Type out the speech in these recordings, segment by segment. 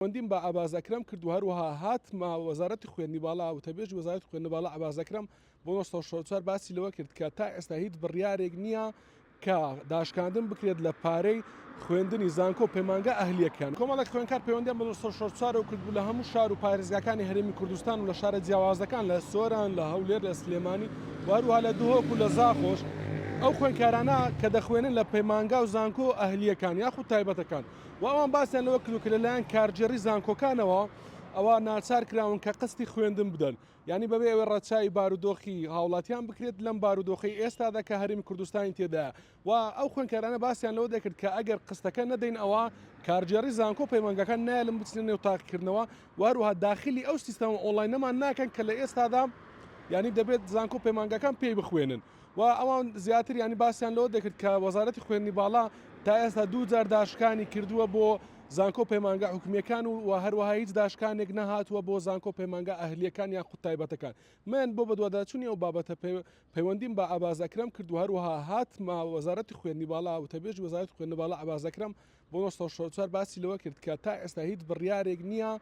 وندیم با عباس اکرم کرد و هەروەها هاتمە وەزارەتی خوێندنی باڵا و تەبێژ وەزارەتی خوێندنی باڵا عباس اکرم بۆ 1964 باسی لەوە کرد کە تا ئێستا هیچ بڕیارێک نییە کە داشکاندن بکرێت لە پارەی خوێندنی زانکۆ پەیمانگە ئەهلیەکان. کۆمەڵێک خوێندکار پەیوەندیان بە 1964 و کرد بوو لە هەموو شار و پارێزگاکانی هەرێمی کوردستان و لە شارە جیاوازەکان لە سۆران، لە هەولێر، لە سلێمانی و هەروەها لە دهۆک و لە زاخۆش ئەو خوێندکارانە کە دەخوێنن لە پەیمانگا و زانکۆ ئەهلیەکان یاخود تایبەتەکان و ئەوان باسییان لەوە کردو کە لەلایەن کارجێڕی زانکۆکانەوە ئەوە ناچار کراون کە قستی خوێندن بدەن، یعنی بەبێ ئەوێ ڕەچاوی بارودۆخی هاوڵاتیان بکرێت لەم بارودۆخی ئێستادا کە هەرێمی کوردستانی تێدایە و ئەو خوێندکارانە باسییان لەوە دەکرد کە ئەگەر قستەکە نەدەین ئەوە کارجێڕی زانکۆ پەیمانگەکان نایە لەم بچنە نێو تاقیکردنەوە و هەروەها داخلی ئەو سیستەمە ئۆنلاینەمان ناکەن کە لە ئێستادا یعنی دەبێت زانکۆ پەیمانگەکان پێی بخوێنن و ئەوان زیاتر ینی باسییان لەوە دەکرد کە وەزارەتی خوێندنی باڵا تا ئێستا 2000 داشکانی کردووە بۆ زانکۆ پەیمانگە حکومیەکان و هەروەها هیچ داشکانێک نەهاتووە بۆ زانکۆ پەیمانگە ئەهلیەکان یاخود تایبەتەکان. من بۆ بەدواداچوونی ئەو بابەتە پەیوەندیم بە عباس اکرم کرد و هەروەها هاتمە وەزارەتی خوێندنی باڵا و تەبێژ وەزارەتی خوێندنی باڵا عباس اکرم بۆ 1964 باسی لەوە کرد کە تا ئێستا هیچ بڕیارێک نییە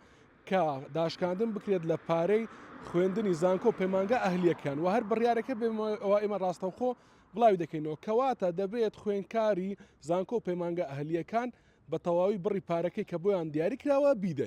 کە داشکاندن بکرێت لە پارەی خوێندنی زانکۆ پەیمانگە ئەهلیەکان و هەر بڕیارەکە ئەوە ئێمە ڕاستەوخۆ بڵاوی دەکەینەوە کەواتە دەبێت خوێندکاری زانکۆ پەیمانگە ئەهلیەکان بە تەواوی بڕی پارەکەی کە بۆیان دیاری کراوە بیدەن.